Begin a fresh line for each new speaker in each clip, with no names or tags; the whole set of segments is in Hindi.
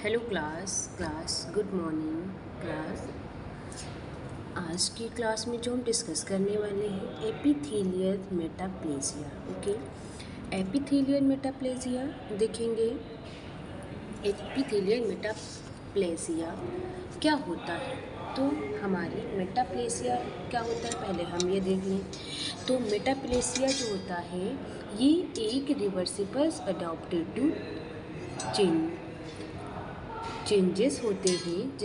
Hello class good morning class. आज की क्लास में जो हम डिस्कस करने वाले हैं epithelial metaplasia. Okay, epithelial metaplasia देखेंगे। एपिथेलियल मेटाप्लेजिया क्या होता है? तो हमारी मेटाप्लेजिया क्या होता है पहले हम ये देख लें। तो मेटाप्लेजिया जो होता है ये एक रिवर्सिबल अडॉप्टेटिव चेंजेस होते हैं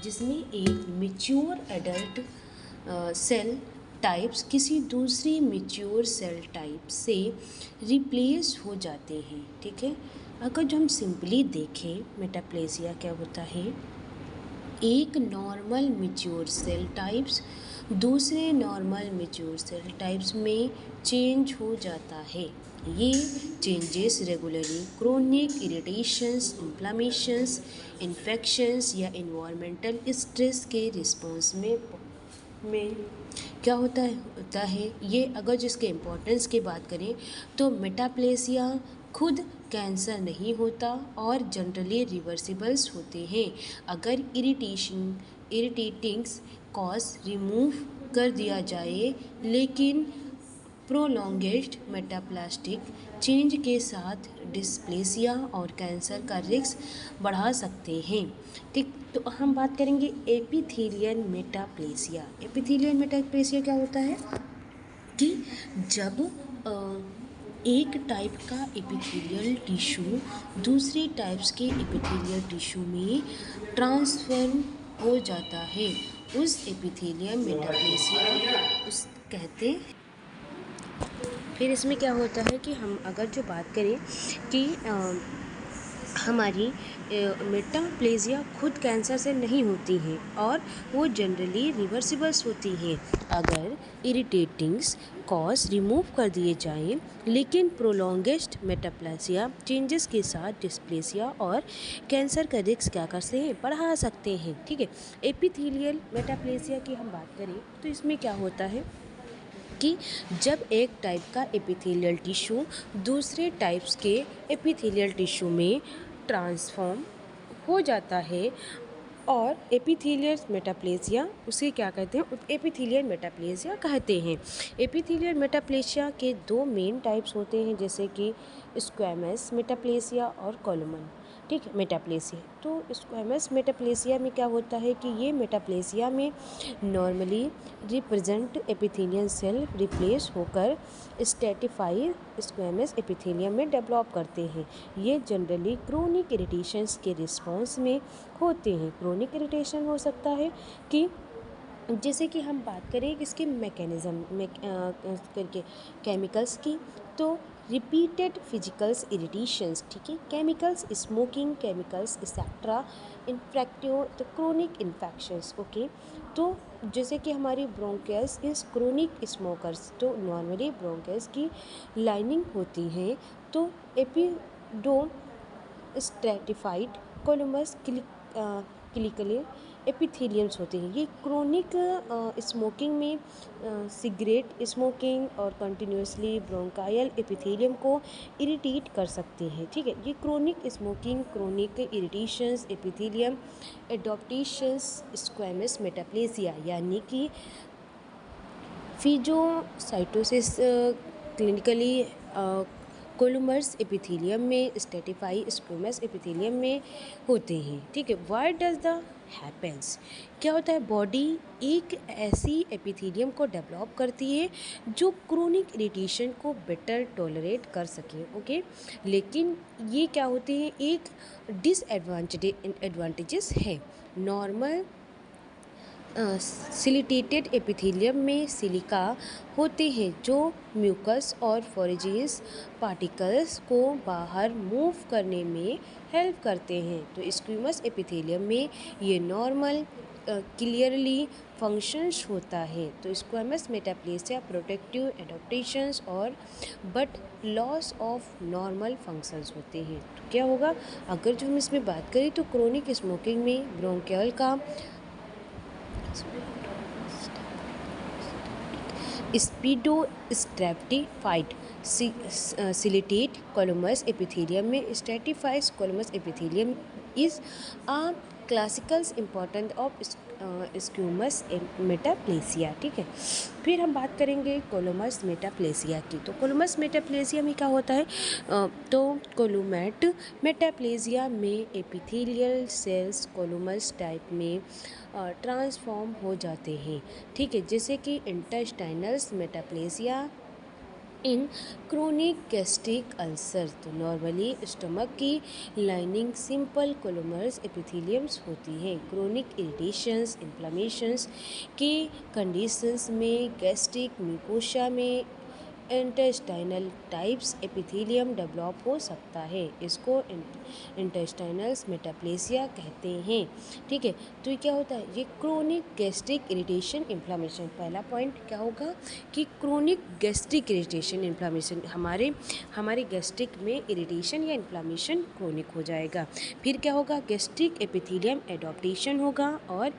जिसमें एक मेच्योर एडल्ट सेल टाइप्स किसी दूसरी मेच्योर सेल टाइप से रिप्लेस हो जाते हैं। ठीक है, अगर जो हम सिंपली देखें मेटाप्लेजिया क्या होता है, एक नॉर्मल मेच्योर सेल टाइप्स दूसरे नॉर्मल मेच्योर सेल टाइप्स में चेंज हो जाता है। ये changes regularly chronic irritations, inflammations, infections या इन्वायरमेंटल स्ट्रेस के रिस्पॉन्स में क्या होता है ये। अगर जिसके इम्पोर्टेंस की बात करें तो मेटाप्लेजिया खुद कैंसर नहीं होता और जनरली रिवर्सिबल्स होते हैं अगर इरिटेटिंग्स कॉज रिमूव कर दिया जाए, लेकिन प्रोलॉन्गेड मेटाप्लास्टिक चेंज के साथ डिस्प्लेसिया और कैंसर का रिस्क बढ़ा सकते हैं। ठीक, तो हम बात करेंगे एपिथेलियल मेटाप्लेसिया। एपिथेलियल मेटाप्लेसिया क्या होता है कि जब एक टाइप का एपिथेलियल टिश्यू दूसरे टाइप्स के एपिथेलियल टिश्यू में ट्रांसफॉर्म हो जाता है, उस एपिथेलियल मेटाप्लेसिया उस कहते हैं। फिर इसमें क्या होता है कि हम अगर जो बात करें कि हमारी मेटाप्लेजिया खुद कैंसर से नहीं होती हैं और वो जनरली रिवर्सिबल्स होती हैं अगर इरिटेटिंग्स कॉज रिमूव कर दिए जाएं, लेकिन प्रोलॉन्गेड मेटाप्लेजिया चेंजेस के साथ डिस्प्लेसिया और कैंसर का रिस्क क्या करते हैं, बढ़ा सकते हैं। ठीक है, एपिथेलियल मेटाप्लेजिया की हम बात करें तो इसमें क्या होता है कि जब एक टाइप का एपिथेलियल टिश्यू दूसरे टाइप्स के एपिथेलियल टिश्यू में ट्रांसफॉर्म हो जाता है और एपिथेलियल मेटाप्लेजिया उसे क्या कहते हैं, एपिथेलियल मेटाप्लेजिया कहते हैं। एपिथेलियल मेटाप्लेजिया के दो मेन टाइप्स होते हैं, जैसे कि स्क्वैमस मेटाप्लेजिया और कॉलमन। ठीक है, मेटाप्लेजिया तो स्क्वैमस मेटाप्लेजिया में क्या होता है कि ये मेटाप्लेजिया में normally represent epithelial cell replace होकर स्ट्रैटिफाइड स्क्वैमस एपिथेलियम में डेवलप करते हैं। ये जनरली क्रोनिक इरिटेशंस के रिस्पॉन्स में होते हैं। क्रोनिक इरिटेशन हो सकता है कि जैसे कि हम बात करें इसके मैकेनिज़्म में करके केमिकल्स की, तो रिपीटेड फिजिकल्स इरिटेशंस, ठीक है, chemicals smoking chemicals etcetera, infective तो क्रोनिक इन्फेक्शंस। ओके, तो जैसे कि हमारी ब्रोंकियल्स इस क्रोनिक स्मोकर्स, तो नॉर्मली ब्रोंकियल्स की लाइनिंग होती है, तो एपिडोम स्ट्रैटिफाइड कोलमस क्लिकली एपिथेलियम्स होते हैं। ये क्रोनिक स्मोकिंग में सिगरेट स्मोकिंग और कंटिन्यूसली ब्रोंकायल एपिथेलियम को इरिटेट कर सकते हैं। ठीक है, ये chronic smoking, chronic irritations, epithelium adaptations, squamous metaplasia यानी कि फिजोसाइटोसिस क्लिनिकली कोलुमर्स एपिथेलियम में स्ट्रैटिफाई स्क्वैमस एपिथेलियम में होते हैं। ठीक है, व्हाट डज द हैपेंस, क्या होता है, बॉडी एक ऐसी एपिथेलियम को डेवलप करती है जो क्रोनिक इरिटेशन को बेटर टॉलरेट कर सके। ओके, लेकिन ये क्या होते हैं, एक डिसएडवांटेजेस है। नॉर्मल सिलिटेटेड एपिथेलियम में सिलिका होते हैं जो म्यूकस और फोरेजियस पार्टिकल्स को बाहर मूव करने में हेल्प करते हैं। तो स्क्वैमस एपिथेलियम में ये नॉर्मल क्लियरली फंक्शंस होता है। तो स्क्वैमस मेटाप्लेजिया प्रोटेक्टिव एडॉप्टेशंस और but loss of normal functions होते हैं। तो क्या होगा, अगर जो हम इसमें बात करें तो क्रोनिक स्मोकिंग में ब्रोंकियल का pseudo stratified ciliated columnar epithelium में stratified columnar epithelium is a classical important of squamous metaplasia. ठीक है, फिर हम बात करेंगे कोलमस मेटाप्लेसिया की। तो कोलमस मेटाप्लेसिया में क्या होता है? तो कोलुमेट मेटाप्लेसिया में एपिथेलियल सेल्स कोलमस टाइप में ट्रांसफॉर्म हो जाते हैं। ठीक है, जैसे कि इंटेस्टाइनल्स मेटाप्लेसिया इन क्रोनिक गैस्ट्रिक अल्सर। तो नॉर्मली स्टमक की लाइनिंग सिंपल कोलोमर्स एपिथेलियम्स होती हैं। क्रोनिक इरिटेशंस इन्फ्लेमेशंस के कंडीशंस में गैस्ट्रिक म्यूकोसा में इंटेस्टाइनल टाइप्स एपिथेलियम डेवलप हो सकता है। इसको इंटेस्टाइनल्स मेटाप्लेसिया कहते हैं। ठीक है, तो ये क्या होता है? ये क्रोनिक गैस्ट्रिक इरिटेशन इन्फ्लामेशन। पहला पॉइंट क्या होगा कि क्रोनिक गैस्ट्रिक इरिटेशन इन्फ्लामेशन, हमारे गैस्ट्रिक में इरिटेशन या इन्फ्लामेशन क्रोनिक हो जाएगा। फिर क्या होगा? गैस्ट्रिक एपिथेलियम एडॉप्टेशन होगा और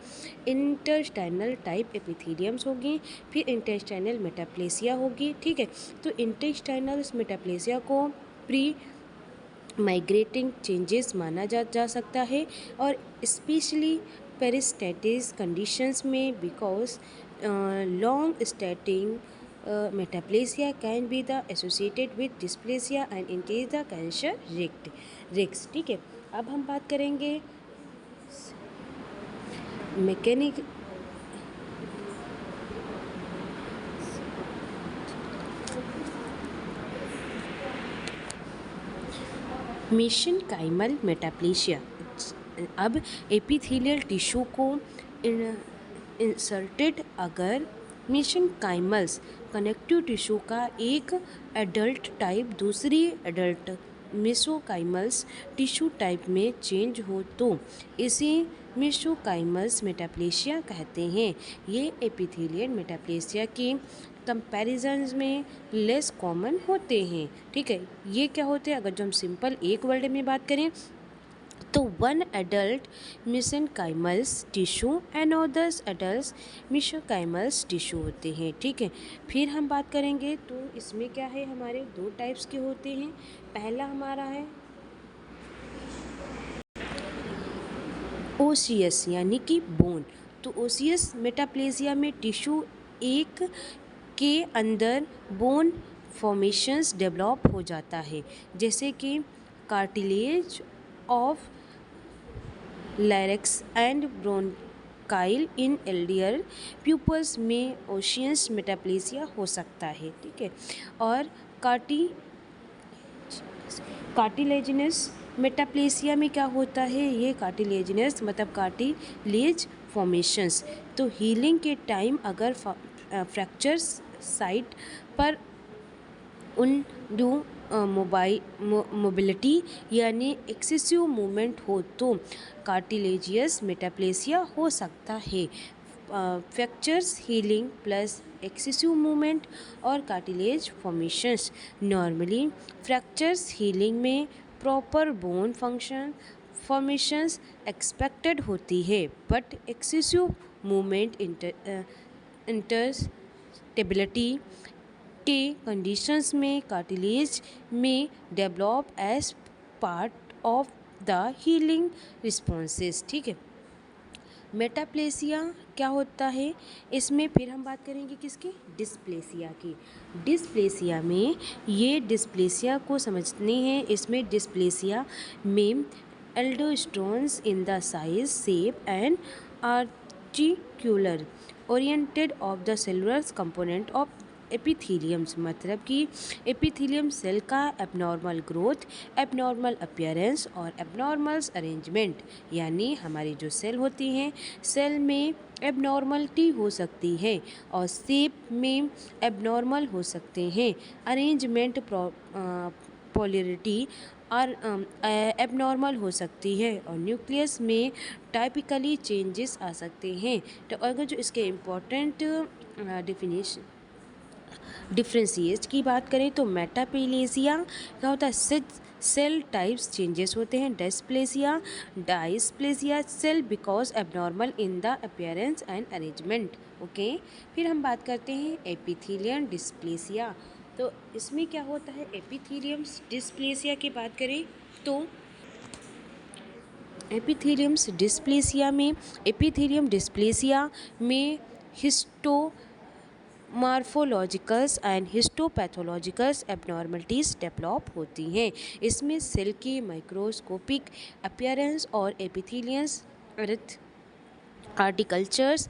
इंटेस्टाइनल टाइप एपिथेलियम्स होगी। फिर इंटेस्टाइनल मेटाप्लेसिया होगी। ठीक है, तो इंटेस्टाइनल मेटाप्लेसिया को प्री माइग्रेटिंग चेंजेस माना जा सकता है और स्पेशली पेरिस्टेटिस कंडीशंस में, because long standing metaplasia can be the associated with dysplasia and increase the cancer risk. ठीक है, अब हम बात करेंगे मैकेनिक मेसेनकाइमल मेटाप्लेसिया। अब एपिथेलियल टिश्यू को इंसर्टेड अगर मेसेनकाइमल्स कनेक्टिव टिश्यू का एक एडल्ट टाइप दूसरी एडल्ट मेसोकाइमल्स टिश्यू टाइप में चेंज हो तो इसे मेसोकाइमल्स मेटाप्लेसिया कहते हैं। ये एपिथेलियल मेटाप्लेसिया के कंपैरिजन्स में लेस कॉमन होते हैं। ठीक है, ये क्या होते हैं? अगर जो हम सिंपल एक वर्ड में बात करें तो one adult mesenchymals tissue and others adult mesenchymals tissue होते हैं। ठीक है, फिर हम बात करेंगे तो इसमें क्या है? हमारे दो टाइप्स के होते हैं। पहला हमारा है ओसियस यानी कि बोन। तो ओसियस मेटाप्लेसिया में टिश्यू एक के अंदर बोन फॉर्मेशंस डेवलप हो जाता है, जैसे कि cartilage of larynx and bronchial in elderly peoples में ओसियस मेटाप्लेसिया हो सकता है। ठीक है, और कार्टिलेजिनस मेटाप्लेसिया में क्या होता है? ये कार्टिलेजिनस मतलब कार्टिलेज फॉर्मेशंस। तो हीलिंग के टाइम अगर फ्रैक्चर साइट पर अनड्यू मोबिलिटी यानी एक्सेसिव मूवमेंट हो तो कार्टिलेजियस मेटाप्लेसिया हो सकता है। Fractures healing plus excessive movement और cartilage formations. Normally fractures healing में proper bone function formations expected होती है, बट एक्सेसिव मूवमेंट इंटरस्टेबिलिटी के कंडीशंस में कार्टिलेज में develop as part of the healing responses. ठीक है, मेटाप्लेसिया क्या होता है? इसमें फिर हम बात करेंगे किसकी? डिस्प्लेसिया की। डिस्प्लेसिया में ये डिस्प्लेसिया को समझते हैं। इसमें डिस्प्लेसिया में alterations in the size shape and articular oriented of the cellular component of epitheliums, मतलब कि एपिथेलियम सेल का एबनॉर्मल ग्रोथ, एबनॉर्मल अपीयरेंस और एबनॉर्मल्स अरेंजमेंट, यानी हमारी जो सेल होती हैं सेल में एबनॉर्मलिटी हो सकती है और शेप में एबनॉर्मल हो सकते हैं, अरेंजमेंट पोलैरिटी और एबनॉर्मल हो सकती है और न्यूक्लियस में टाइपिकली चेंजेस आ सकते हैं। तो अगर जो इसके इम्पोर्टेंट डिफ्रेंशिएट की बात करें तो मेटाप्लेसिया क्या होता है? सेल टाइप्स चेंजेस होते हैं। Dysplasia cell because abnormal in the appearance and arrangement. Okay, फिर हम बात करते हैं एपिथेलियल डिस्प्लेसिया। तो इसमें क्या होता है, एपिथेलियम डिस्प्लेसिया की बात करें तो एपिथेलियम डिस्प्लेसिया में हिस्टो मार्फोलॉजिकल्स एंड हिस्टोपैथोलॉजिकल्स एबनॉर्मलिटीज़ डेवलप होती हैं। इसमें सेल की माइक्रोस्कोपिक अपीयरेंस और एपिथेलियस अर्थ आर्टिकल्चर्स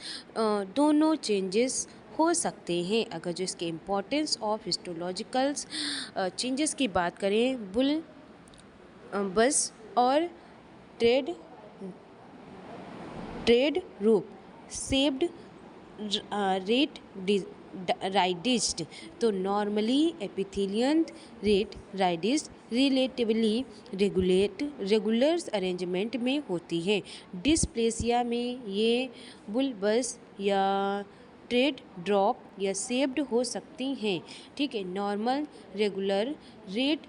दोनों चेंजेस हो सकते हैं। अगर जो इसके इम्पोर्टेंस ऑफ हिस्टोलॉजिकल्स चेंजेस की बात करें, बुल बस और ट्रेड ट्रेड रूप सेप्ड रेट राइडिस्ट, तो नॉर्मली एपिथेलियन रेट राइडिस्ट रिलेटिवली रेगुलर अरेंजमेंट में होती है। डिस्प्लेसिया में ये बुलबस या ट्रेड ड्रॉप या सेप्ड हो सकती हैं। ठीक है, normal regular rate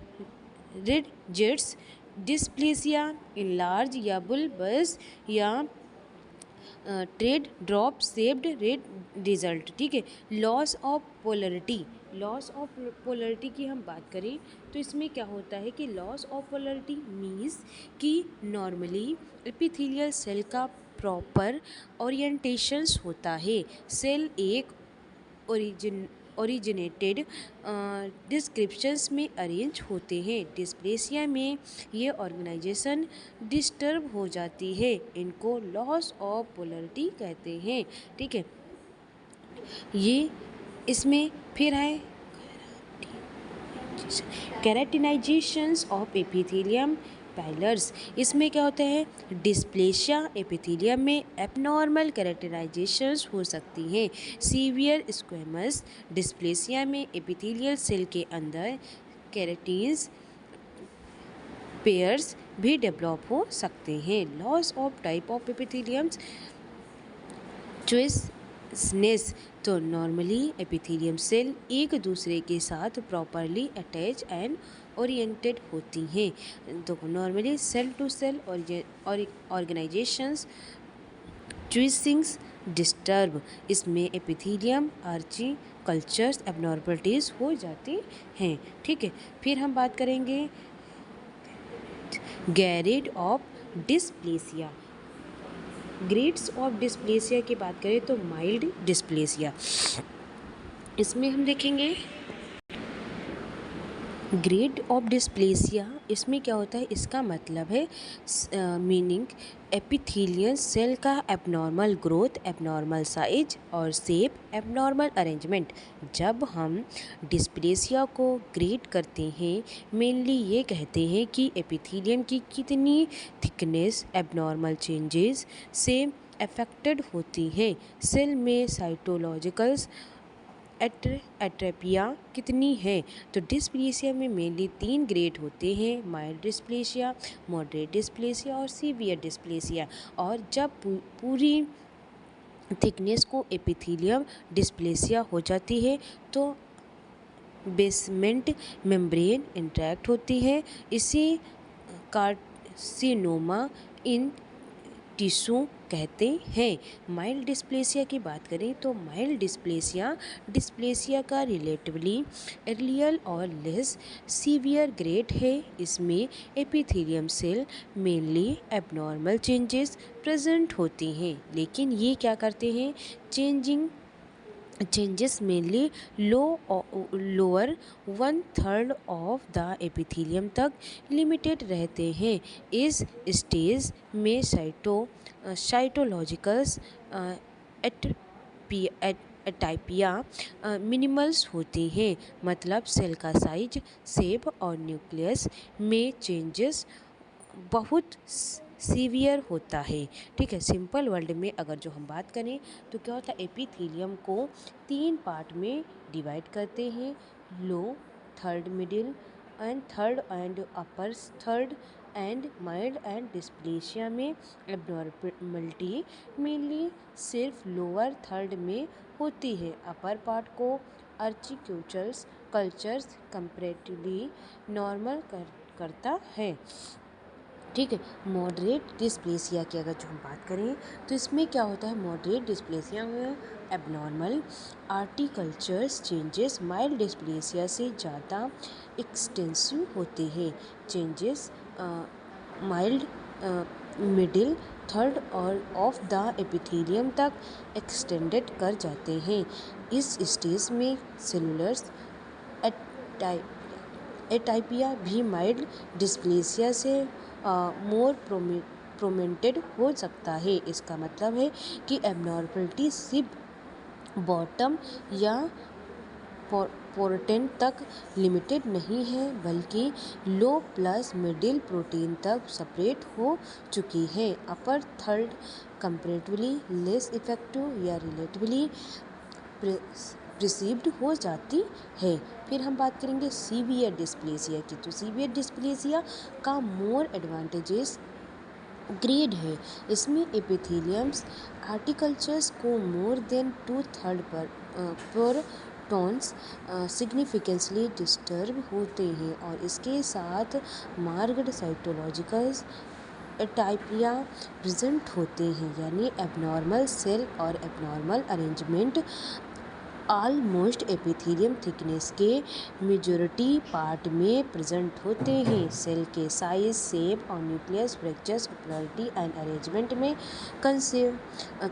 red jets dysplasia in large या बुलबस या ट्रेड ड्रॉप सेप्ड रेड रिजल्ट। ठीक है, लॉस ऑफ पोलरिटी की हम बात करें तो इसमें क्या होता है कि लॉस ऑफ पोलरिटी मीन्स कि नॉर्मली एपिथेलियल सेल का प्रॉपर ओरिएंटेशंस होता है। सेल एक ओरिजिनेटेड डिस्क्रिप्शंस में अरेंज होते हैं। डिस्प्लेसिया में ये ऑर्गेनाइजेशन डिस्टर्ब हो जाती है, इनको लॉस ऑफ पोलरिटी कहते हैं। ठीक है, ये इसमें फिर है केराटिनाइजेशंस ऑफ एपिथेलियम पाइलर्स। इसमें क्या होता है, डिस्प्लेशिया एपिथेलियम में एबनॉर्मल केराटिनाइजेशंस हो सकती हैं। सीवियर स्क्वेमस डिस्प्लेसिया में एपिथेलियल सेल के अंदर केराटिन्स पेयर्स भी डेवलप हो सकते हैं। लॉस ऑफ टाइप ऑफ एपिथेलियम्स चॉइसनेस, तो नॉर्मली एपिथेलियम सेल एक दूसरे के साथ प्रॉपरली अटैच एंड ओरिएंटेड होती हैं। तो normally cell to cell organisations चॉइसिंग्स डिस्टर्ब, इसमें एपिथेलियम आर्ची कल्चर्स एबनॉर्मलिटीज़ हो जाती हैं। ठीक है, फिर हम बात करेंगे grade of dysplasia. Grades of dysplasia की बात करें तो माइल्ड डिस्प्लेसिया, इसमें हम देखेंगे ग्रेड ऑफ डिस्प्लेसिया। इसमें क्या होता है, इसका मतलब है मीनिंग एपिथेलियल सेल का एबनॉर्मल ग्रोथ, एबनॉर्मल साइज और शेप, एबनॉर्मल अरेंजमेंट। जब हम डिस्प्लेसिया को ग्रेड करते हैं, मेनली ये कहते हैं कि एपिथेलियम की कितनी थिकनेस एबनॉर्मल चेंजेस से अफेक्टेड होती है। सेल में साइटोलॉजिकल्स एट्रेपिया कितनी है, तो डिस्प्लेसिया में मेनली 3 ग्रेड होते हैं, माइल्ड डिस्प्लेसिया, मॉडरेट डिस्प्लेसिया और सीवियर डिस्प्लेसिया। और जब पूरी थिकनेस को एपिथेलियम डिस्प्लेसिया हो जाती है तो बेसमेंट मेम्ब्रेन इंटैक्ट होती है, इसे कार्सिनोमा इन टिश्यू कहते हैं। माइल्ड डिस्प्लेसिया की बात करें तो माइल्ड डिस्प्लेसिया का रिलेटिवली अर्लियर और लेस सीवियर ग्रेड है। इसमें epithelium cell mainly abnormal changes present होती हैं, लेकिन ये क्या करते हैं, changes mainly lower 1/3 of the epithelium तक लिमिटेड रहते हैं। इस स्टेज में साइटोलॉजिकल्स एटाइपिया मिनिमल्स होती हैं, मतलब सेल का साइज, शेप और न्यूक्लियस में चेंजेस बहुत सीवियर होता है। ठीक है, सिंपल वर्ल्ड में अगर जो हम बात करें तो क्या होता है, एपिथेलियम को 3 पार्ट में डिवाइड करते हैं, low, third, middle and upper third and mild and dysplasia में एबनॉर्मलिटी मेनली सिर्फ लोअर थर्ड में होती है। अपर पार्ट को आर्चिक्यूचर्स कल्चर्स कंपैरेटिवली नॉर्मल करता है। ठीक है। मॉडरेट डिस्प्लेसिया की अगर जो हम बात करें तो इसमें क्या होता है, मॉडरेट डिस्प्लेसिया में एबनॉर्मल आर्टिकल्चर्स चेंजेस माइल्ड डिस्प्लेसिया से ज़्यादा एक्सटेंसिव होते हैं। चेंजेस माइल्ड, मिडिल, थर्ड और ऑफ द एपिथेलियम तक एक्सटेंडेड कर जाते हैं। इस स्टेज में सेलुलर्स एटाइपिया भी माइल्ड डिस्प्लेसिया से मोर प्रोमेंटेड हो सकता है। इसका मतलब है कि एबनॉर्मलिटी सिर्फ बॉटम या पोर्टेंट तक लिमिटेड नहीं है, बल्कि लो प्लस मिडिल प्रोटीन तक सेपरेट हो चुकी है। अपर थर्ड कंपैरेटिवली लेस इफेक्टिव या रिलेटिवली प्रिसीव्ड हो जाती है। फिर हम बात करेंगे सीवियर डिस्प्लेसिया की। तो सीवियर डिस्प्लेसिया का मोर एडवांटेजेस ग्रेड है। इसमें एपिथेलियम्स आर्टिकल्चर्स को मोर देन 2/3 पर टोन्स सिग्निफिकेंटली डिस्टर्ब होते हैं और इसके साथ मार्क्ड साइटोलॉजिकल एटाइपिया प्रेजेंट होते हैं, यानी एबनॉर्मल सेल और abnormal arrangement almost epithelium thickness के मेजॉरिटी पार्ट में प्रेजेंट होते हैं। सेल के साइज, शेप और nucleus structures, popularity and arrangement में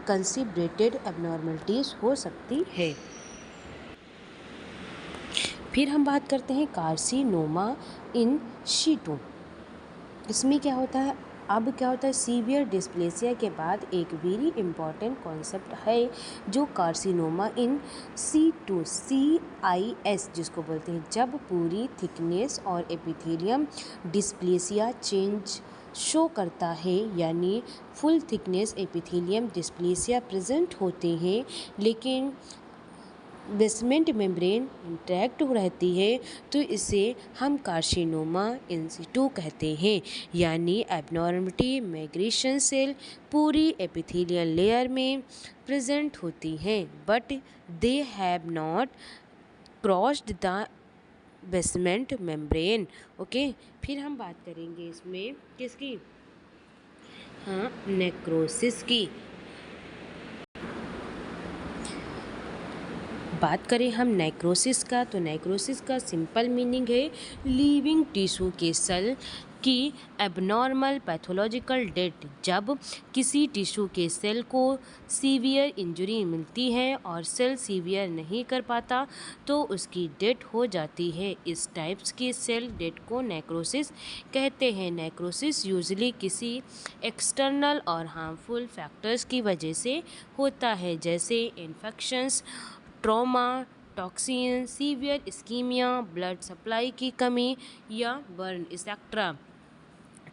कंसिडरेटेड एबनॉर्मलिटीज हो सकती है। फिर हम बात करते हैं कार्सिनोमा इन सीटू। इसमें क्या होता है, अब क्या होता है, सीवियर डिस्प्लेसिया के बाद एक वेरी इंपॉर्टेंट कॉन्सेप्ट है जो कार्सिनोमा इन सीटू CIS जिसको बोलते हैं। जब पूरी थिकनेस और एपिथेलियम डिस्प्लेसिया चेंज शो करता है, यानी full thickness epithelium dysplasia present होते हैं लेकिन बेसमेंट मेम्ब्रेन इंटैक्ट रहती है, तो इसे हम कार्सिनोमा इन सीटू कहते हैं। यानी एबनॉर्मलिटी माइग्रेशन सेल पूरी एपिथेलियल लेयर में प्रेजेंट होती हैं, but they have not crossed the basement membrane. Okay, फिर हम बात करेंगे इसमें किसकी, हाँ, नेक्रोसिस की। बात करें हम नेक्रोसिस का, तो नेक्रोसिस का सिंपल मीनिंग है लिविंग टिश्यू के सेल की एबनॉर्मल पैथोलॉजिकल डेथ। जब किसी टिश्यू के सेल को सीवियर इंजरी मिलती है और सेल सीवियर नहीं कर पाता तो उसकी डेथ हो जाती है। इस टाइप्स के सेल डेथ को नेक्रोसिस कहते हैं। नेक्रोसिस यूजुअली किसी एक्सटर्नल और हार्मफुल फैक्टर्स की वजह से होता है, जैसे infections, trauma, toxin, severe ischemia, blood supply की कमी या बर्न एक्सेट्रा।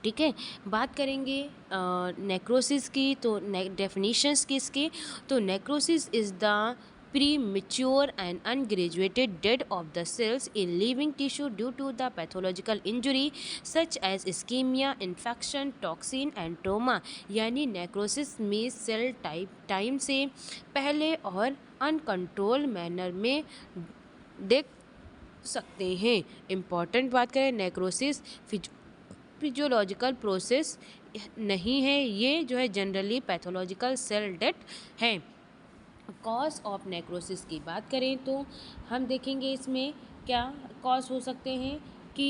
ठीक है, बात करेंगे नेक्रोसिस की, तो डेफिनेशंस किसके, तो necrosis is the premature and ungraduated death of the cells in living tissue due to the pathological injury such as ischemia, infection, toxin and trauma। यानी नेक्रोसिस में सेल टाइम से पहले और अनकंट्रोल मैनर में देख सकते हैं। इम्पॉर्टेंट बात करें, नेक्रोसिस फिजियोलॉजिकल प्रोसेस नहीं है, ये जो है जनरली पैथोलॉजिकल सेल डेथ है। कॉज ऑफ नेक्रोसिस की बात करें तो हम देखेंगे इसमें क्या कॉज हो सकते हैं कि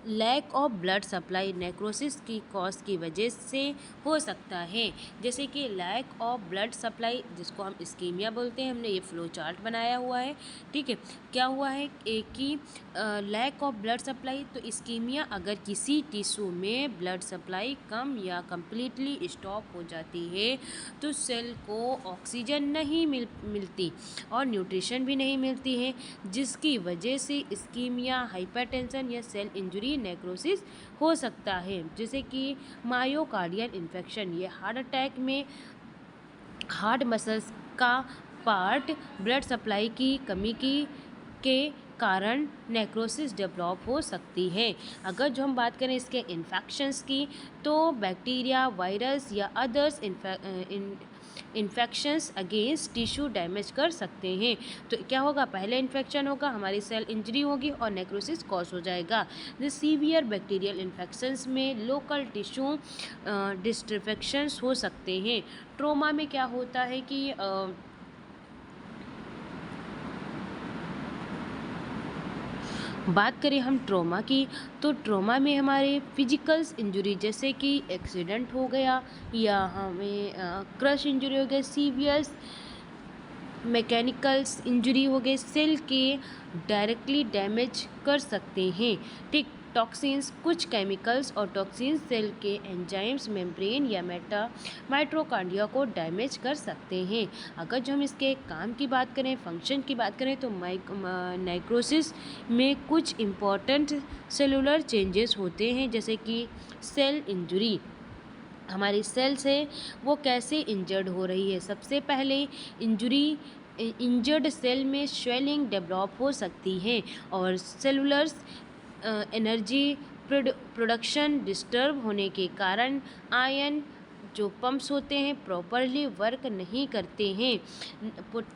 lack of blood supply necrosis की कॉज की वजह से हो सकता है, जैसे कि लैक ऑफ ब्लड सप्लाई जिसको हम इस्कीमिया बोलते हैं। हमने ये फ्लो चार्ट बनाया हुआ है, ठीक है। क्या हुआ है कि लैक ऑफ ब्लड सप्लाई, तो इस्कीमिया अगर किसी टिश्यू में ब्लड सप्लाई कम या कम्प्लीटली स्टॉप हो जाती है तो सेल को ऑक्सीजन नहीं मिलती और न्यूट्रिशन भी नहीं मिलती है, जिसकी वजह से इस्कीमिया, हाइपरटेंशन या सेल इंजरी नेक्रोसिस हो सकता है। जैसे कि मायोकार्डियल इन्फेक्शन, ये हार्ट अटैक में हार्ट मसल्स का पार्ट ब्लड सप्लाई की कमी के कारण नेक्रोसिस डेवलप हो सकती है। अगर जो हम बात करें इसके इन्फेक्शंस की, तो बैक्टीरिया, वायरस या others infections against tissue damage कर सकते हैं। तो क्या होगा, पहले इन्फेक्शन होगा, हमारी सेल इंजरी होगी और नेक्रोसिस कॉज हो जाएगा। द सीवियर बैक्टीरियल इन्फेक्शंस में लोकल टिश्यू डिस्ट्रक्शंस हो सकते हैं। ट्रोमा में क्या होता है कि बात करें हम ट्रोमा की, तो ट्रोमा में हमारे फिजिकल्स इंजरी जैसे कि एक्सीडेंट हो गया या हमें क्रश इंजरी हो गया, सीवियस मैकेनिकल्स इंजरी हो गए, सेल के डायरेक्टली डैमेज कर सकते हैं। ठीक, टॉक्सिन्स, कुछ केमिकल्स और टॉक्सिन्स सेल के एंजाइम्स, मेम्ब्रेन या माइट्रोकांड्रिया को डैमेज कर सकते हैं। अगर जो हम इसके काम की बात करें, फंक्शन की बात करें, तो नेक्रोसिस में कुछ इम्पॉर्टेंट सेलुलर चेंजेस होते हैं, जैसे कि सेल इंजरी, हमारी सेल्स है वो कैसे इंजर्ड हो रही है। सबसे पहले इंजर्ड सेल में स्वेलिंग डेवलप हो सकती है और सेलुलर एनर्जी प्रोडक्शन डिस्टर्ब होने के कारण आयन जो पंप्स होते हैं प्रॉपरली वर्क नहीं करते हैं,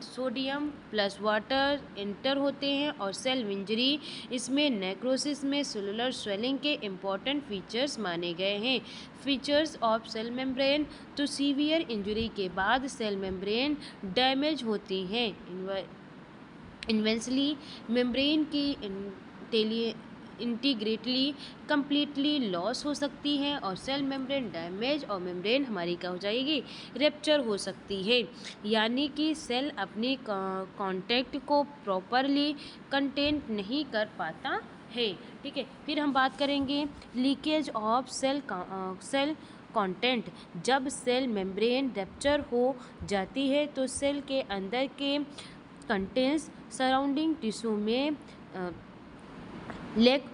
सोडियम प्लस वाटर इंटर होते हैं और सेल इंजरी, इसमें नेक्रोसिस में सेलुलर स्वेलिंग के इम्पॉर्टेंट फीचर्स माने गए हैं। फीचर्स ऑफ सेल मेम्ब्रेन, तो सीवियर इंजरी के बाद सेल मेम्ब्रेन डैमेज होती हैं। इन्वेंसली मेम्ब्रेन की इंटीग्रिटी कम्प्लीटली लॉस हो सकती है और सेल मेम्ब्रेन डैमेज और मेम्ब्रेन हमारी क्या हो जाएगी, रप्चर हो सकती है, यानी कि सेल अपनी कॉन्टैक्ट को प्रॉपरली कंटेन नहीं कर पाता है। ठीक है, फिर हम बात करेंगे लीकेज ऑफ सेल कंटेंट। जब सेल मेम्ब्रेन रप्चर हो जाती है तो सेल के अंदर के कंटेंट्स सराउंडिंग टिश्यू में लैक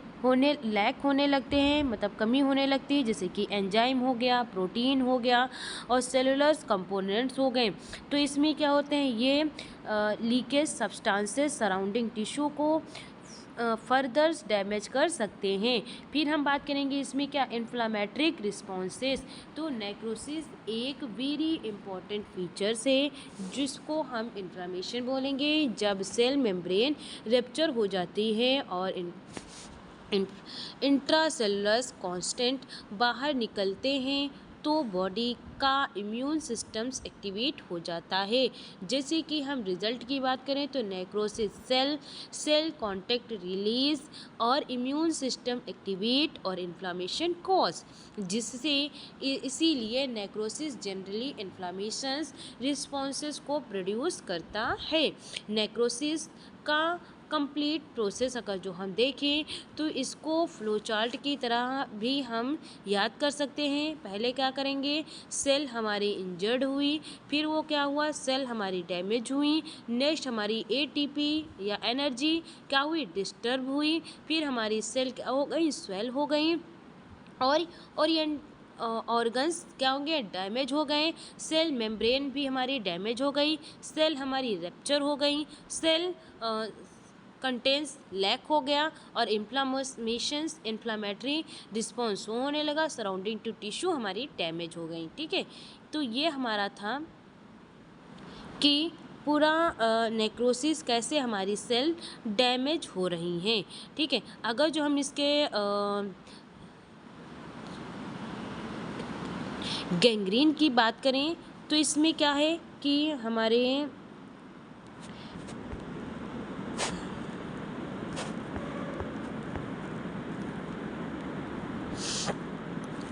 होने लगते हैं, मतलब कमी होने लगती है, जैसे कि एंजाइम हो गया, प्रोटीन हो गया और सेलुलर कंपोनेंट्स हो गए। तो इसमें क्या होते हैं, ये लीकेज सब्सटेंसेस सराउंडिंग टिश्यू को फर्दर डैमेज कर सकते हैं। फिर हम बात करेंगे इसमें क्या, इन्फ्लामेटरी रिस्पॉन्सेस। तो नेक्रोसिस एक वेरी इंपॉर्टेंट फीचर्स है जिसको हम इन्फ्लामेशन बोलेंगे। जब सेल मेम्ब्रेन रप्चर हो जाती है और इंट्रासेलुलर कांस्टेंट बाहर निकलते हैं तो बॉडी का इम्यून सिस्टम्स एक्टिवेट हो जाता है। जैसे कि हम रिजल्ट की बात करें तो नेक्रोसिस सेल कांटेक्ट रिलीज और इम्यून सिस्टम एक्टिवेट और इन्फ्लामेशन कॉज, जिससे इसीलिए नेक्रोसिस जनरली इन्फ्लामेशंस रिस्पॉन्सेस को प्रोड्यूस करता है। नेक्रोसिस का कंप्लीट प्रोसेस अगर जो हम देखें तो इसको फ्लो चार्ट की तरह भी हम याद कर सकते हैं। पहले क्या करेंगे, सेल हमारी इंजर्ड हुई, फिर वो क्या हुआ, सेल हमारी डैमेज हुई, नेक्स्ट हमारी एटीपी या एनर्जी क्या हुई, डिस्टर्ब हुई, फिर हमारी सेल क्या हो गई, स्वेल हो गई और ये ऑर्गन्स क्या होंगे, डैमेज हो गए, सेल मेम्ब्रेन भी हमारी डैमेज हो गई, सेल हमारी रप्चर हो गई, सेल कंटेंस लैक हो गया और इन्फ्लामेटरी रिस्पॉन्स होने लगा, सराउंडिंग टू टिश्यू हमारी डैमेज हो गई। ठीक है, तो ये हमारा था कि पूरा नेक्रोसिस कैसे हमारी सेल डैमेज हो रही हैं। ठीक है, अगर जो हम इसके गैंग्रीन की बात करें तो इसमें क्या है कि हमारे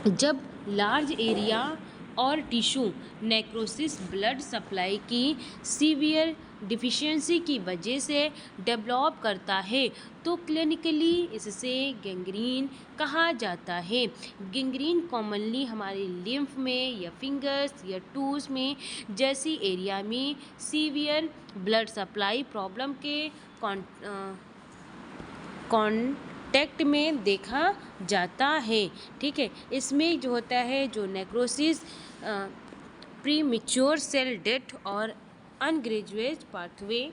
जब लार्ज एरिया और टिश्यू नेक्रोसिस ब्लड सप्लाई की सीवियर डिफिशियंसी की वजह से डेवलप करता है तो क्लिनिकली इससे गैंग्रीन कहा जाता है। गैंग्रीन कॉमनली हमारे लिम्फ में या फिंगर्स या टूज में जैसी एरिया में सीवियर ब्लड सप्लाई प्रॉब्लम के कॉन्टेक्ट में देखा जाता है। ठीक है, इसमें जो होता है जो नेक्रोसिस प्रीमेच्योर सेल डेथ और अनग्रेजुएट पाथवे।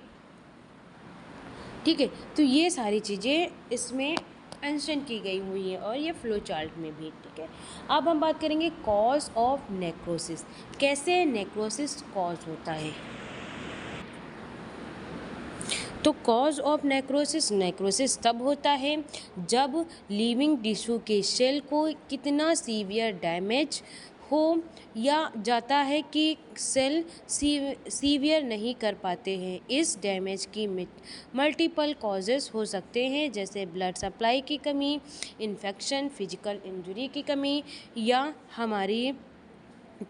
ठीक है, तो ये सारी चीज़ें इसमें मेंशन की गई हुई है और ये फ्लो चार्ट में भी, ठीक है। अब हम बात करेंगे कॉज ऑफ नेक्रोसिस, कैसे नेक्रोसिस कॉज होता है। तो कॉज ऑफ नेक्रोसिस, नेक्रोसिस तब होता है जब लिविंग टिश्यू के सेल को कितना सीवियर डैमेज हो या जाता है कि सेल सीवियर नहीं कर पाते हैं। इस डैमेज की मल्टीपल कॉजेस हो सकते हैं, जैसे ब्लड सप्लाई की कमी, इन्फेक्शन, फिजिकल इंजरी की कमी या हमारी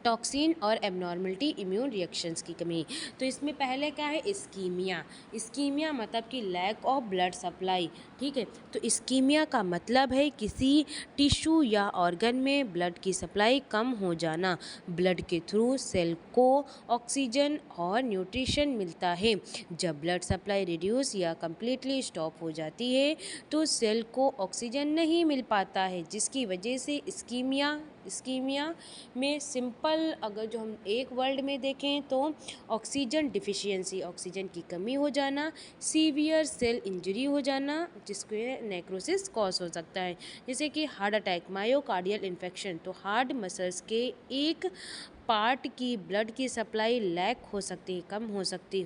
टॉक्सिन और एबनॉर्मलिटी इम्यून रिएक्शंस की कमी। तो इसमें पहले क्या है, इस्कीमिया। इस्कीमिया मतलब कि लैक ऑफ ब्लड सप्लाई, ठीक है। तो इस्कीमिया का मतलब है किसी टिश्यू या ऑर्गन में ब्लड की सप्लाई कम हो जाना। ब्लड के थ्रू सेल को ऑक्सीजन और न्यूट्रिशन मिलता है। जब ब्लड सप्लाई रिड्यूस या कम्प्लीटली स्टॉप हो जाती है तो सेल को ऑक्सीजन नहीं मिल पाता है, जिसकी वजह से इस्कीमिया में सिंपल अगर जो हम एक वर्ड में देखें तो ऑक्सीजन डिफिशियंसी, ऑक्सीजन की कमी हो जाना, सीवियर सेल इंजरी हो जाना, जिसको नेक्रोसिस कॉज हो सकता है। जैसे कि हार्ट अटैक, मायोकार्डियल इन्फेक्शन। तो हार्ट मसल्स के एक पार्ट की ब्लड की सप्लाई लैक हो सकती है, कम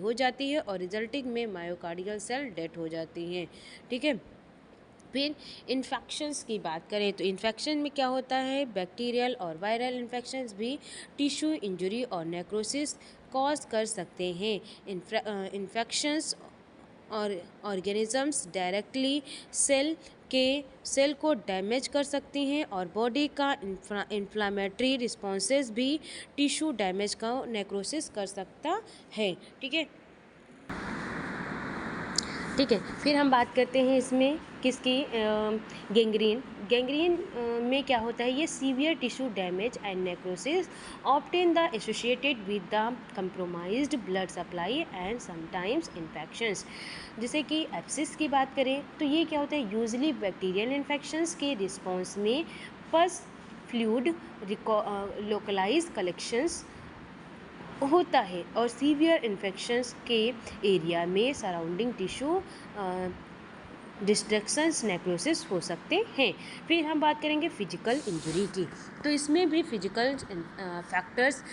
हो जाती है और रिजल्टिंग में मायोकार्डियल सेल डेथ हो जाती हैं, ठीक है। फिर इन्फेक्शंस की बात करें तो इन्फेक्शन में क्या होता है, बैक्टीरियल और वायरल इन्फेक्शंस भी टिश्यू इंजरी और नेक्रोसिस कॉज कर सकते हैं। इन्फेक्शंस और ऑर्गेनिजम्स डायरेक्टली सेल को डैमेज कर सकती हैं और बॉडी का इन्फ्लामेटरी रिस्पॉन्सेस भी टिश्यू डैमेज का नेक्रोसिस कर सकता है, ठीक है। ठीक है, फिर हम बात करते हैं इसमें किसकी, गैंग्रीन में क्या होता है, ये severe tissue damage and necrosis often the associated with the compromised blood supply and sometimes infections. जैसे कि एब्सिस की बात करें तो ये क्या होता है, यूजुअली बैक्टीरियल इन्फेक्शंस के रिस्पॉन्स में पस फ्लूइड लोकलाइज कलेक्शंस होता है और सीवियर इन्फेक्शंस के एरिया में सराउंडिंग टिश्यू डिस्ट्रक्शंस नेक्रोसिस हो सकते हैं। फिर हम बात करेंगे फिजिकल इंजरी की। तो इसमें भी फिजिकल फैक्टर्स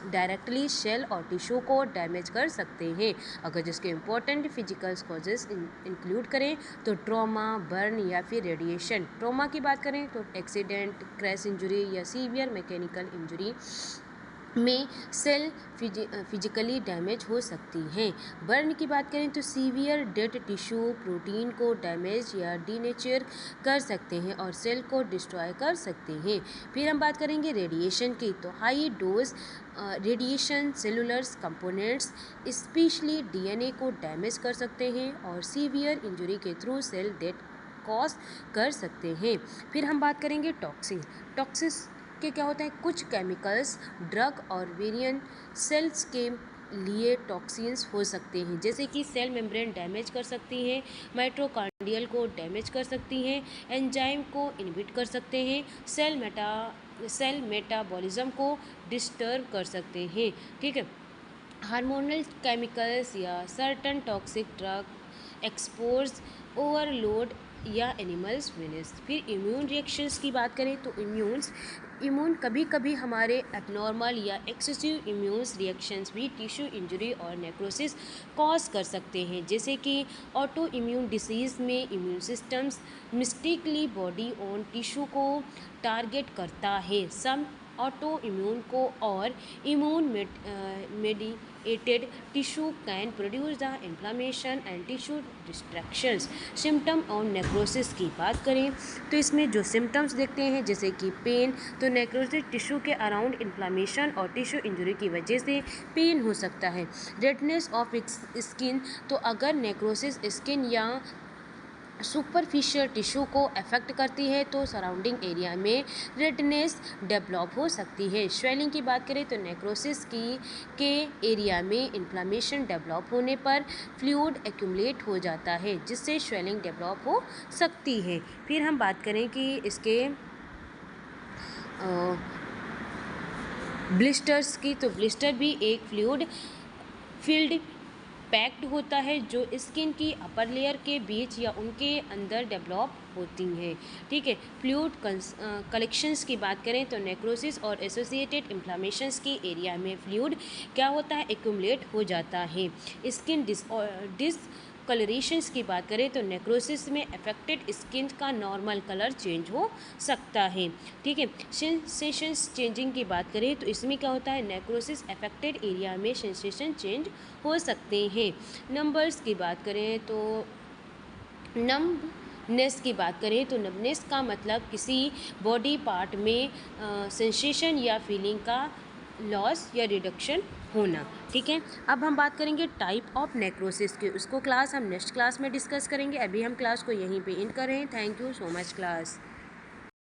डायरेक्टली सेल और टिश्यू को डैमेज कर सकते हैं। अगर जिसके इम्पोर्टेंट फिजिकल कॉजेज इंक्लूड करें तो ट्रॉमा, बर्न या फिर रेडिएशन। ट्रॉमा की बात करें तो एक्सीडेंट, क्रैश इंजरी या सीवियर मैकेनिकल इंजरी में सेल फिजिकली डैमेज हो सकती हैं। बर्न की बात करें तो सीवियर डेड टिश्यू प्रोटीन को डैमेज या डीनेचर कर सकते हैं और सेल को डिस्ट्रॉय कर सकते हैं। फिर हम बात करेंगे रेडिएशन की। तो high dose radiation cellular components specially DNA को डैमेज कर सकते हैं और सीवियर इंजरी के थ्रू सेल डेथ कॉज कर सकते हैं। फिर हम बात करेंगे टॉक्सिस के क्या होता है, कुछ केमिकल्स, ड्रग और वेरिएंट सेल्स के लिए टॉक्सिन्स हो सकते हैं, जैसे कि सेल मेम्ब्रेन डैमेज कर सकती हैं, माइटोकॉन्ड्रियल को डैमेज कर सकती हैं, एंजाइम को इनहिबिट कर सकते हैं, सेल मेटाबॉलिज्म को डिस्टर्ब कर सकते हैं, ठीक है। हार्मोनल केमिकल्स या certain toxic drug expose overload या एनिमल्स वेनेस। फिर इम्यून रिएक्शंस की बात करें तो इम्यून कभी कभी हमारे एबनॉर्मल या एक्सेसिव इम्यून रिएक्शंस भी टिश्यू इंजरी और नेक्रोसिस कॉज कर सकते हैं, जैसे कि ऑटो इम्यून डिसीज़ में immune systems mistakenly body own tissue को टारगेट करता है। सम ऑटो इम्यून को और immune mediated tissue can produce the inflammation and tissue distractions. Symptom और नेक्रोसिस की बात करें तो इसमें जो सिम्टम्स देखते हैं जैसे कि पेन, तो नेक्रोसिस टिश्यू के अराउंड इन्फ्लामेशन और टिश्यू इंजरी की वजह से पेन हो सकता है। रेडनेस ऑफ स्किन, तो अगर नेक्रोसिस स्किन या सुपरफिशियल टिश्यू को अफेक्ट करती है तो सराउंडिंग एरिया में रेडनेस डेवलप हो सकती है। स्वेलिंग की बात करें तो नेक्रोसिस के एरिया में इन्फ्लामेशन डेवलप होने पर फ्लूइड एक्यूमुलेट हो जाता है, जिससे स्वेलिंग डेवलप हो सकती है। फिर हम बात करें कि इसके ब्लिस्टर्स की, तो ब्लिस्टर भी एक फ्लूइड फील्ड पैक्ड होता है जो स्किन की अपर लेयर के बीच या उनके अंदर डेवलप होती हैं। ठीक है, फ्लूइड कलेक्शंस की बात करें तो नेक्रोसिस और एसोसिएटेड इन्फ्लामेशंस की एरिया में फ्लूइड क्या होता है, एक्यूमुलेट हो जाता है। स्किन डिसकलरेशंस की बात करें तो नेक्रोसिस में अफेक्टेड स्किन का नॉर्मल कलर चेंज हो सकता है। ठीक है, सेंसेशंस चेंजिंग की बात करें तो इसमें क्या होता है, नेक्रोसिस अफेक्टेड एरिया में सेंसेशन चेंज हो सकते हैं। नंबर्स की बात करें तो नम्बनेस की बात करें तो नम्बनेस का मतलब किसी बॉडी पार्ट में सेंसेशन या फीलिंग का लॉस या रिडक्शन होना। ठीक है, अब हम बात करेंगे टाइप ऑफ नेक्रोसिस की, उसको क्लास हम नेक्स्ट क्लास में डिस्कस करेंगे। अभी हम क्लास को यहीं पे एंड कर रहे हैं। Thank you so much class.